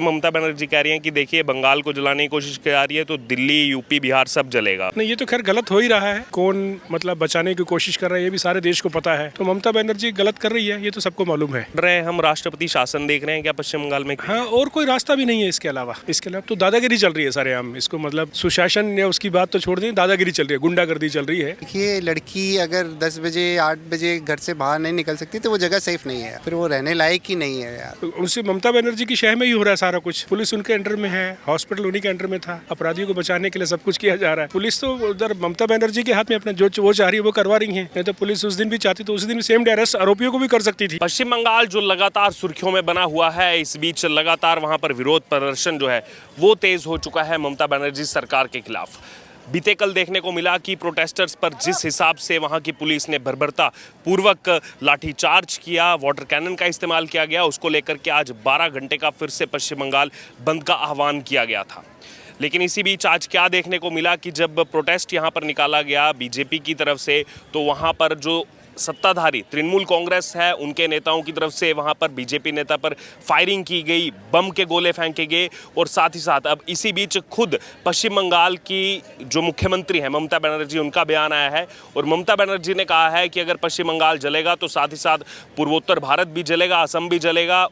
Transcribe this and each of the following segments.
ममता बनर्जी कह रही हैं कि देखिए बंगाल को जलाने की कोशिश कर रही है तो दिल्ली, यूपी, बिहार सब जलेगा। नहीं, ये तो खैर गलत हो ही रहा है। कौन मतलब बचाने की कोशिश कर रहा है ये भी सारे देश को पता है। तो ममता बनर्जी गलत कर रही है, ये तो सबको मालूम है। हम राष्ट्रपति शासन देख रहे हैं क्या पश्चिम बंगाल में? हाँ, और कोई रास्ता भी नहीं है इसके अलावा। तो दादागिरी चल रही है सारे आम। इसको मतलब सुशासन या उसकी बात तो छोड़ दें, दादागिरी चल रही है, गुंडागर्दी चल रही है। देखिए, लड़की अगर 10 बजे 8 बजे घर से बाहर नहीं निकल सकती तो वो जगह सेफ नहीं है, फिर वो रहने लायक ही नहीं है यार। उनसे ममता बनर्जी की शह में ही हो रहा है सारा कुछ। पुलिस उनके अंडर में है, हॉस्पिटल उन्हीं के अंडर में था, अपराधियों को बचाने के लिए सब कुछ किया जा रहा है। पुलिस तो उधर ममता बनर्जी के हाथ में अपना जो वो चाह रही है वो करवा रही है। नहीं तो पुलिस उस दिन भी चाहती तो उस दिन भी सेम डे अरेस्ट आरोपियों को भी कर सकती थी। पश्चिम बंगाल जो लगातार सुर्खियों में बना हुआ है, इस बीच लगातार वहां पर विरोध प्रदर्शन जो है वो तेज हो चुका है ममता बनर्जी सरकार के खिलाफ। बीते कल देखने को मिला कि प्रोटेस्टर्स पर जिस हिसाब से वहां की पुलिस ने बर्बरता पूर्वक लाठीचार्ज किया, वाटर कैनन का इस्तेमाल किया गया, उसको लेकर के आज 12 घंटे का फिर से पश्चिम बंगाल बंद का आह्वान किया गया था। लेकिन इसी बीच आज क्या देखने को मिला कि जब प्रोटेस्ट यहां पर निकाला गया बीजेपी की तरफ से, तो वहां पर जो सत्ताधारी तृणमूल कांग्रेस है उनके नेताओं की तरफ से वहां पर बीजेपी नेता पर फायरिंग की गई, बम के गोले फेंके गए। और साथ ही साथ अब इसी बीच खुद पश्चिम बंगाल की जो मुख्यमंत्री है ममता बनर्जी, उनका बयान आया है और ममता बनर्जी ने कहा है कि अगर पश्चिम बंगाल जलेगा तो साथ ही साथ पूर्वोत्तर भारत भी जलेगा, असम भी जलेगा,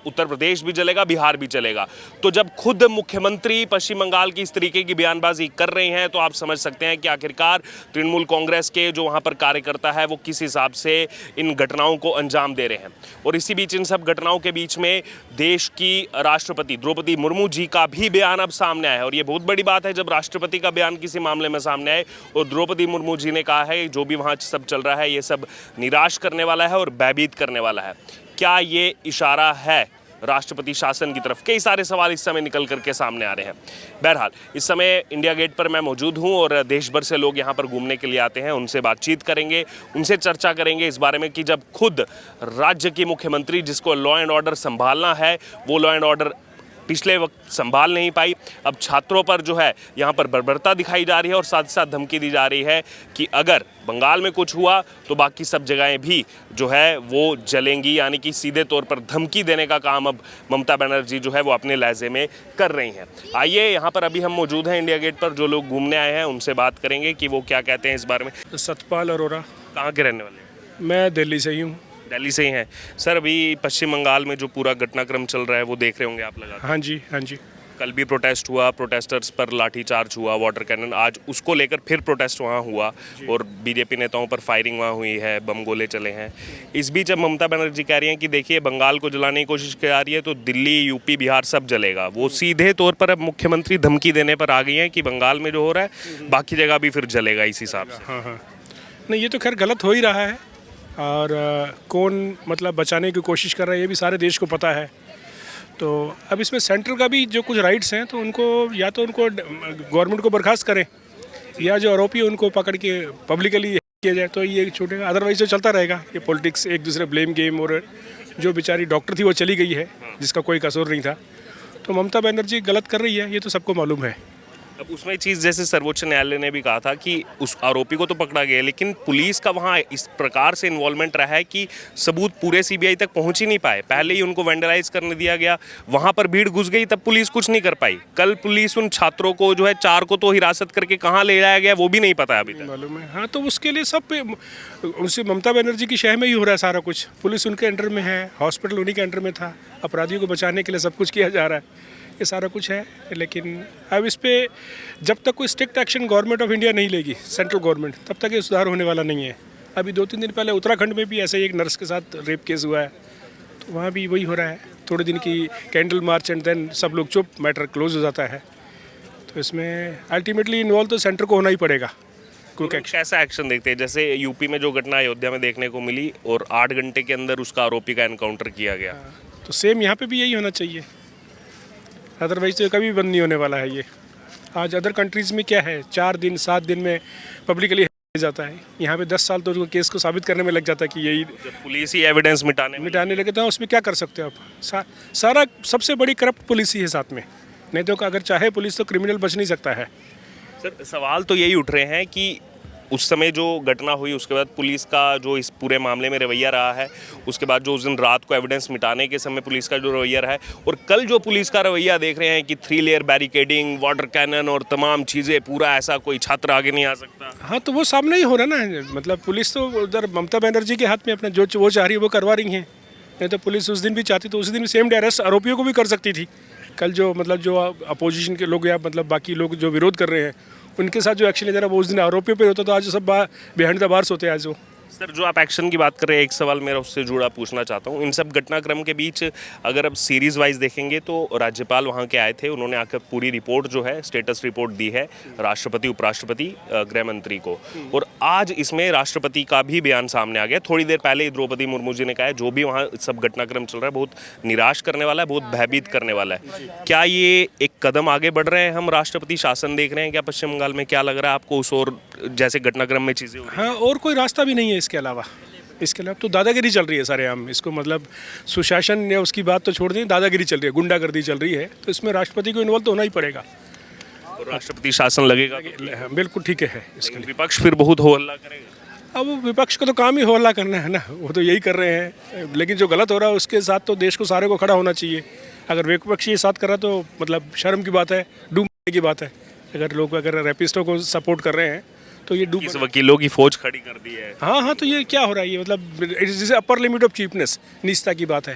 उत्तर प्रदेश भी जलेगा, बिहार भी जलेगा। तो जब खुद मुख्यमंत्री पश्चिम बंगाल की इस तरीके की बयानबाजी कर रहे हैं तो आप समझ सकते हैं कि आखिरकार तृणमूल कांग्रेस के जो वहां पर कार्यकर्ता है वो किस हिसाब से इन घटनाओं को अंजाम दे रहे हैं। और इसी बीच इन सब घटनाओं के बीच में देश की राष्ट्रपति द्रौपदी मुर्मू जी का भी बयान अब सामने आया है। और ये बहुत बड़ी बात है जब राष्ट्रपति का बयान किसी मामले में सामने आए। और द्रौपदी मुर्मू जी ने कहा है जो भी वहाँ सब चल रहा है ये सब निराश करने वाला है और भयभीत करने वाला है। क्या ये इशारा है राष्ट्रपति शासन की तरफ? कई सारे सवाल इस समय निकल करके सामने आ रहे हैं। बहरहाल इस समय इंडिया गेट पर मैं मौजूद हूं और देश भर से लोग यहां पर घूमने के लिए आते हैं। उनसे बातचीत करेंगे, उनसे चर्चा करेंगे इस बारे में कि जब खुद राज्य की मुख्यमंत्री जिसको लॉ एंड ऑर्डर संभालना है वो लॉ एंड ऑर्डर पिछले वक्त संभाल नहीं पाई, अब छात्रों पर जो है यहाँ पर बर्बरता दिखाई जा रही है और साथ ही साथ धमकी दी जा रही है कि अगर बंगाल में कुछ हुआ तो बाकी सब जगहें भी जो है वो जलेंगी। यानी कि सीधे तौर पर धमकी देने का काम अब ममता बनर्जी जो है वो अपने लहजे में कर रही हैं। आइए, यहाँ पर अभी हम मौजूद हैं इंडिया गेट पर, जो लोग घूमने आए हैं उनसे बात करेंगे कि वो क्या कहते हैं इस बारे में। सतपाल अरोरा। कहाँ के रहने वाले हैं? मैं दिल्ली से ही हूँ। दिल्ली से ही हैं सर। अभी पश्चिम बंगाल में जो पूरा घटनाक्रम चल रहा है वो देख रहे होंगे आप लगा? हाँ जी, हाँ जी। कल भी प्रोटेस्ट हुआ, प्रोटेस्टर्स पर लाठीचार्ज हुआ, वाटर कैनन, आज उसको लेकर फिर प्रोटेस्ट वहाँ हुआ और बीजेपी नेताओं पर फायरिंग वहाँ हुई है, बम गोले चले हैं। इस बीच अब ममता बनर्जी कह रही हैं कि देखिए बंगाल को जलाने की कोशिश कर रही है तो दिल्ली, यूपी, बिहार सब जलेगा। वो सीधे तौर पर अब मुख्यमंत्री धमकी देने पर आ गई हैं कि बंगाल में जो हो रहा है बाकी जगह भी फिर जलेगा इस हिसाब से। हाँ हाँ, नहीं, ये तो खैर गलत हो ही रहा है। और कौन मतलब बचाने की कोशिश कर रहा है ये भी सारे देश को पता है। तो अब इसमें सेंट्रल का भी जो कुछ राइट्स हैं तो उनको या तो उनको गवर्नमेंट को बर्खास्त करें या जो आरोपी है उनको पकड़ के पब्लिकली किया जाए तो ये छूटेगा। अदरवाइज तो चलता रहेगा ये पॉलिटिक्स, एक दूसरे ब्लेम गेम। और जो बेचारी डॉक्टर थी वो चली गई है जिसका कोई कसूर नहीं था। तो ममता बनर्जी गलत कर रही है, ये तो सबको मालूम है। अब उसमें चीज़ जैसे सर्वोच्च न्यायालय ने भी कहा था कि उस आरोपी को तो पकड़ा गया लेकिन पुलिस का वहाँ इस प्रकार से इन्वॉल्वमेंट रहा है कि सबूत पूरे सीबीआई तक पहुँच ही नहीं पाए। पहले ही उनको वेंडलाइज करने दिया गया, वहाँ पर भीड़ घुस गई, तब पुलिस कुछ नहीं कर पाई। कल पुलिस उन छात्रों को जो है 4 को तो हिरासत करके कहाँ ले जाया गया वो भी नहीं पता अभी तक। मालूम है, हाँ। तो उसके लिए सब उनसे ममता बनर्जी की शह में ही हो रहा है सारा कुछ। पुलिस उनके अंडर में है, हॉस्पिटल उन्हीं के अंडर में था, अपराधियों को बचाने के लिए सब कुछ किया जा रहा है। ये सारा कुछ है। लेकिन अब इस पर जब तक कोई strict action government of India नहीं लेगी, सेंट्रल गवर्नमेंट, तब तक ये सुधार होने वाला नहीं है। अभी 2-3 दिन पहले उत्तराखंड में भी ऐसे ही एक नर्स के साथ रेप केस हुआ है, तो वहाँ भी वही हो रहा है। थोड़े दिन की कैंडल मार्च एंड देन सब लोग चुप, मैटर क्लोज हो जाता है। तो इसमें अल्टीमेटली इन्वॉल्व तो सेंटर को होना ही पड़ेगा। कैसा एक्शन देखते हैं? जैसे यूपी में जो घटना अयोध्या में देखने को मिली और 8 घंटे के अंदर उसका आरोपी का एनकाउंटर किया गया, तो सेम यहाँ पे भी यही होना चाहिए। अदरवाइज तो कभी बंद नहीं होने वाला है ये। आज अदर कंट्रीज़ में क्या है, 4 दिन 7 दिन में पब्लिकली जाता है। यहाँ पे 10 साल तो केस को साबित करने में लग जाता है कि यही पुलिस ही एविडेंस मिटाने लगे तो उसमें क्या कर सकते हो आप? सारा सबसे बड़ी करप्ट पुलिस ही है साथ में। नहीं तो अगर चाहे पुलिस तो क्रिमिनल बच नहीं सकता है। सर, सवाल तो यही उठ रहे हैं कि उस समय जो घटना हुई उसके बाद पुलिस का जो इस पूरे मामले में रवैया रहा है, उसके बाद जो उस दिन रात को एविडेंस मिटाने के समय पुलिस का जो रवैया रहा है, और कल जो पुलिस का रवैया देख रहे हैं कि 3 लेयर बैरिकेडिंग, वाटर कैनन और तमाम चीज़ें, पूरा ऐसा कोई छात्र आगे नहीं आ सकता। हाँ, तो वो सामने ही हो रहा ना, मतलब पुलिस तो उधर ममता बनर्जी के हाथ में अपना जो वो चाह रही है वो करवा रही हैं। नहीं तो पुलिस उस दिन भी चाहती तो उस दिन भी सेम डे अरेस्ट आरोपियों को भी कर सकती थी। कल जो मतलब जो अपोजिशन के लोग या मतलब बाकी लोग जो विरोध कर रहे हैं उनके साथ जो एक्शन ले जा रहा है वो उस दिन आरोपियों पे होता तो आज सब बिहाइंड द बार्स होते आज वो। सर, जो आप एक्शन की बात कर रहे हैं, एक सवाल मेरा उससे जुड़ा पूछना चाहता हूँ। इन सब घटनाक्रम के बीच अगर अब सीरीज वाइज देखेंगे तो राज्यपाल वहाँ के आए थे, उन्होंने आकर पूरी रिपोर्ट जो है स्टेटस रिपोर्ट दी है राष्ट्रपति, उपराष्ट्रपति, गृह मंत्री को, और आज इसमें राष्ट्रपति का भी बयान सामने आ गया। थोड़ी देर पहले ही द्रौपदी मुर्मू जी ने कहा है जो भी वहाँ सब घटनाक्रम चल रहा है बहुत निराश करने वाला है, बहुत भयभीत करने वाला है। क्या ये एक कदम आगे बढ़ रहे हैं, हम राष्ट्रपति शासन देख रहे हैं क्या पश्चिम बंगाल में? क्या लग रहा है आपको उस और जैसे घटनाक्रम में चीज़ें? हाँ, और कोई रास्ता भी नहीं है इसके अलावा तो दादागिरी चल रही है सारे आम। इसको मतलब सुशासन या उसकी बात तो छोड़ दें, दादागिरी चल रही है, गुंडागर्दी चल रही है, तो इसमें राष्ट्रपति को इन्वॉल्व तो होना ही पड़ेगा। और राष्ट्रपति शासन लगेगा हाँ, बिल्कुल ठीक है। इसके लिए विपक्ष फिर बहुत हो हल्ला करेगा। अब वो विपक्ष का तो काम ही हो हल्ला करना है ना, वो तो यही कर रहे हैं, लेकिन जो गलत हो रहा है उसके साथ तो देश को सारे को खड़ा होना चाहिए। अगर विपक्ष ये साथ कर रहा है तो मतलब शर्म की बात है, डूबने की बात है। अगर लोग अगर रैपिस्टों को सपोर्ट कर रहे हैं तो ये इस वकीलों की फौज खड़ी कर दी है। हाँ, तो ये क्या हो रहा है? ये मतलब it upper limit of cheapness, नीचता की बात है।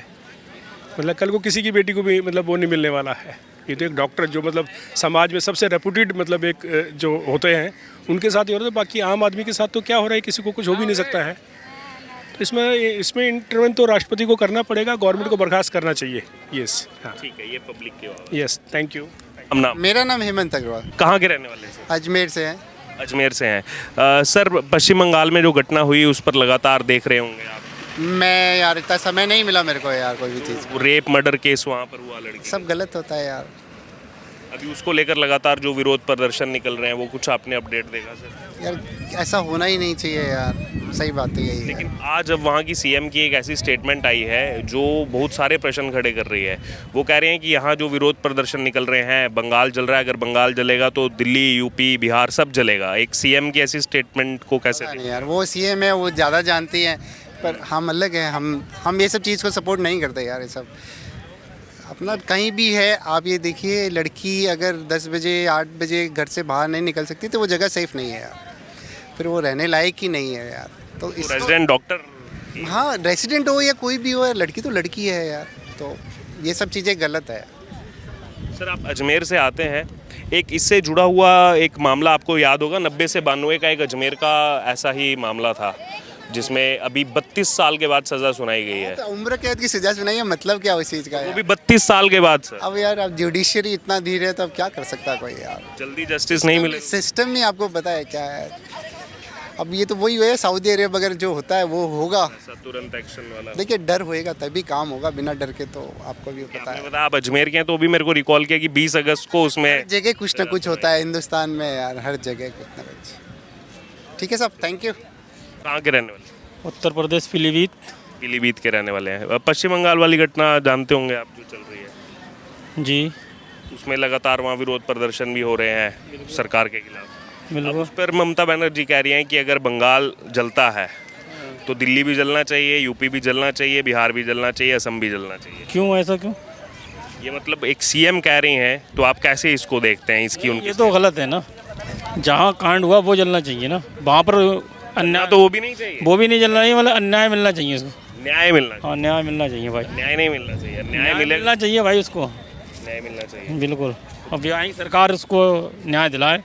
मतलब कल को किसी की बेटी को भी मतलब वो नहीं मिलने वाला है। ये तो एक डॉक्टर जो मतलब समाज में सबसे रेपुटेड मतलब एक जो होते हैं उनके साथ ही हो रहा है, बाकी आम आदमी के साथ तो क्या हो रहा है, किसी को कुछ हो भी नहीं सकता है। तो इसमें इंटरवेंशन तो राष्ट्रपति को करना पड़ेगा, गवर्नमेंट को बर्खास्त करना चाहिए। यस, हाँ ठीक है, ये पब्लिक की बात है। Yes, thank you. हम नाम? मेरा नाम हेमंत अग्रवाल, कहाँ के रहने वाले हैं? अजमेर से है। अजमेर से हैं। सर, पश्चिम बंगाल में जो घटना हुई उस पर लगातार देख रहे होंगे आप। मैं यार इतना समय नहीं मिला मेरे को यार कोई भी चीज़। वो रेप मर्डर केस वहाँ पर हुआ लड़की, सब गलत होता है यार। अभी उसको लेकर लगातार जो विरोध प्रदर्शन निकल रहे हैं वो कुछ आपने अपडेट देखा सर? यार ऐसा होना ही नहीं चाहिए यार, सही बात है यही है। लेकिन आज अब वहाँ की सीएम की एक ऐसी स्टेटमेंट आई है जो बहुत सारे प्रश्न खड़े कर रही है। वो कह रहे हैं कि यहाँ जो विरोध प्रदर्शन निकल रहे हैं, बंगाल जल रहा है, अगर बंगाल जलेगा तो दिल्ली, यूपी, बिहार सब जलेगा। एक सीएम की ऐसी स्टेटमेंट को कैसे नहीं यार, वो सीएम है, वो ज़्यादा जानती हैं, पर हम अलग हैं। हम ये सब चीज़ को सपोर्ट नहीं करते यार। ये सब अपना कहीं भी है, आप ये देखिए, लड़की अगर 10 बजे 8 बजे घर से बाहर नहीं निकल सकती तो वो जगह सेफ़ नहीं है यार, फिर वो रहने लायक ही नहीं है यार। तो रेजिडेंट डॉक्टर, हाँ, रेसिडेंट हो या कोई भी हो, लड़की तो लड़की है यार, तो ये सब चीज़ें गलत है। सर आप अजमेर से आते हैं, एक इससे जुड़ा हुआ एक मामला आपको याद होगा, 90 से 92 का एक अजमेर का ऐसा ही मामला था जिसमें अभी 32 साल के बाद सज़ा सुनाई गई है। तो उम्र कैद की सजा सुनाई है, मतलब क्या उस चीज़ का वो यार? भी 32 साल के बाद सर। अब यार, अब जुडिशरी इतना धीरे है तो अब क्या कर सकता है कोई यार? जल्दी जस्टिस नहीं मिले। सिस्टम नहीं आपको पता है क्या है? अब ये तो वही है, सऊदी अरेब अगर जो होता है वो होगा, तुरंत एक्शन वाला। देखिए डर होएगा तभी काम होगा, बिना डर के तो आपको भी पता आपने है। बताया आप अजमेर के हैं, तो भी मेरे को रिकॉल किया कि 20 अगस्त को उसमें हर जगह कुछ ना कुछ होता है हिंदुस्तान में यार, हर जगह कुछ ना कुछ। ठीक है साहब, थैंक यू। कहाँ के रहने वाले? उत्तर प्रदेश, पीलीभीत के रहने वाले हैं। पश्चिम बंगाल वाली घटना जानते होंगे आप जो चल रही है जी, उसमें लगातार वहाँ विरोध प्रदर्शन भी हो रहे हैं सरकार के खिलाफ। अब बिल्कुल। उस पर ममता बनर्जी कह रही हैं कि अगर बंगाल जलता है तो दिल्ली भी जलना चाहिए, यूपी भी जलना चाहिए, बिहार भी जलना चाहिए, असम भी जलना चाहिए। क्यों, ऐसा क्यों? ये मतलब एक सीएम कह रही हैं, तो आप कैसे इसको देखते हैं? इसकी उनकी ये तो गलत है ना, जहाँ कांड हुआ वो जलना चाहिए ना, वहाँ पर अन्याय तो वो भी नहीं चाहिए, वो भी नहीं जलना चाहिए, मतलब अन्याय मिलना चाहिए उसको। न्याय मिलना चाहिए। हाँ, न्याय मिलना चाहिए भाई, न्याय नहीं मिलना चाहिए, न्याय न्याय मिलेगा, मिलना चाहिए भाई उसको, न्याय मिलना चाहिए। बिल्कुल। अब यहाँ की सरकार उसको न्याय दिलाए।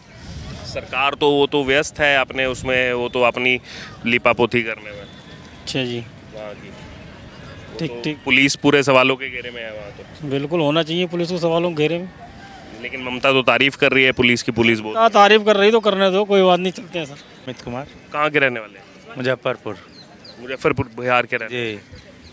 सरकार तो वो तो व्यस्त है अपने उसमें, वो तो अपनी लिपापोती करने में अच्छा जी, वहाँ की। ठीक तो ठीक, पुलिस पूरे सवालों के घेरे में है वहाँ तो। बिल्कुल होना चाहिए पुलिस को सवालों के घेरे में। लेकिन ममता तो तारीफ कर रही है पुलिस की, पुलिस बोल क्या तारीफ कर रही तो करने दो, कोई बात नहीं, चलते हैं सर। अमित कुमार, कहाँ के रहने वाले हैं? मुजफ्फरपुर। मुजफ्फरपुर, बिहार के रहने। जी,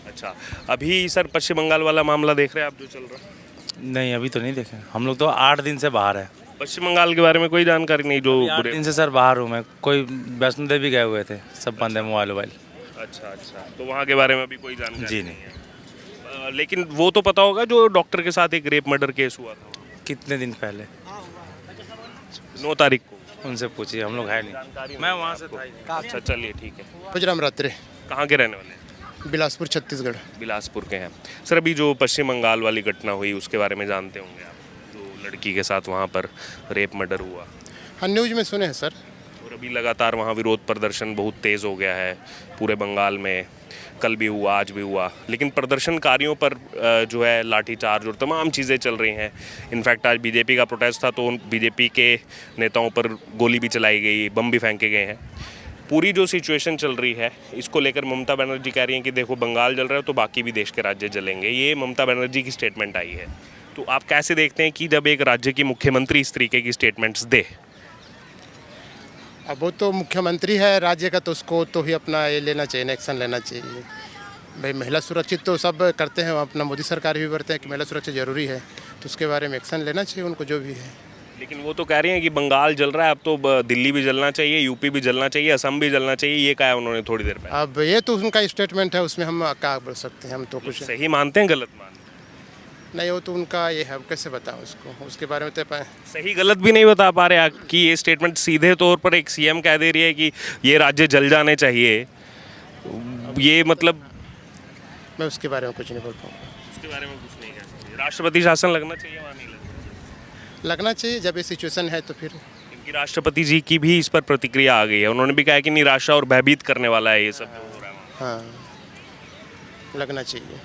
अच्छा, अभी सर पश्चिम बंगाल वाला मामला देख रहे हैं आप जो चल रहा है? नहीं अभी तो नहीं देखे, हम लोग तो 8 दिन से बाहर है। पश्चिम बंगाल के बारे में कोई जानकारी नहीं जो 8 बुरे। दिन से सर बाहर हूँ मैं, कोई वैष्णो देवी गए हुए थे, सब बंद है मोबाइल वोबाइल। अच्छा अच्छा, तो वहाँ के बारे में अभी कोई जानकारी जी नहीं है। लेकिन वो तो पता होगा जो डॉक्टर के साथ एक रेप मर्डर केस हुआ था कितने दिन पहले? 9 तारीख को। उनसे पूछिए, हम लोग है नहीं, मैं वहाँ से था ही नहीं। अच्छा चलिए ठीक है। गुजराम रात्रे कहाँ के रहने वाले हैं? बिलासपुर छत्तीसगढ़। बिलासपुर के हैं। सर अभी जो पश्चिम बंगाल वाली घटना हुई उसके बारे में जानते होंगे आप, जो लड़की के साथ वहाँ पर रेप मर्डर हुआ, हाँ न्यूज में सुने हैं सर। और अभी लगातार वहाँ विरोध प्रदर्शन बहुत तेज़ हो गया है पूरे बंगाल में। कल भी हुआ, आज भी हुआ, लेकिन प्रदर्शनकारियों पर जो है लाठीचार्ज और तमाम चीज़ें चल रही हैं। इनफैक्ट आज बीजेपी का प्रोटेस्ट था तो उन बीजेपी के नेताओं पर गोली भी चलाई गई, बम भी फेंके गए हैं। पूरी जो सिचुएशन चल रही है इसको लेकर ममता बनर्जी कह रही हैं कि देखो बंगाल जल रहा है तो बाकी भी देश के राज्य जलेंगे। ये ममता बनर्जी की स्टेटमेंट आई है, तो आप कैसे देखते हैं कि जब एक राज्य की मुख्यमंत्री इस तरीके की स्टेटमेंट्स दे? अब वो तो मुख्यमंत्री है राज्य का, तो उसको तो ही अपना ये लेना चाहिए, एक्शन लेना चाहिए। भाई महिला सुरक्षित तो सब करते हैं, अपना मोदी सरकार भी करते हैं कि महिला सुरक्षा ज़रूरी है, तो उसके बारे में एक्शन लेना चाहिए उनको जो भी है। लेकिन वो तो कह रही हैं कि बंगाल जल रहा है, अब तो दिल्ली भी जलना चाहिए, यूपी भी जलना चाहिए, असम भी जलना चाहिए। ये कहा है उन्होंने थोड़ी देर पहले। अब ये तो उनका स्टेटमेंट है, उसमें हम क्या बोल सकते हैं, हम तो कुछ सही मानते हैं गलत मानते हैं? नहीं, वो तो उनका ये है, हम कैसे बताओ उसको, उसके बारे में तो सही गलत भी नहीं बता पा रहे आप कि ये स्टेटमेंट सीधे तौर पर एक सीएम कह दे रही है कि ये राज्य जल जाने चाहिए। ये मतलब मैं उसके बारे में कुछ नहीं बोल पाऊँगा। उसके बारे में कुछ नहीं कह सकते। राष्ट्रपति शासन लगना चाहिए, वहाँ नहीं लगना चाहिए, जब ये सिचुएशन है तो फिर। क्योंकि राष्ट्रपति जी की भी इस पर प्रतिक्रिया आ गई है। उन्होंने भी कहा कि निराशा और भयभीत करने वाला है ये सब जो हो रहा है। हाँ, लगना चाहिए।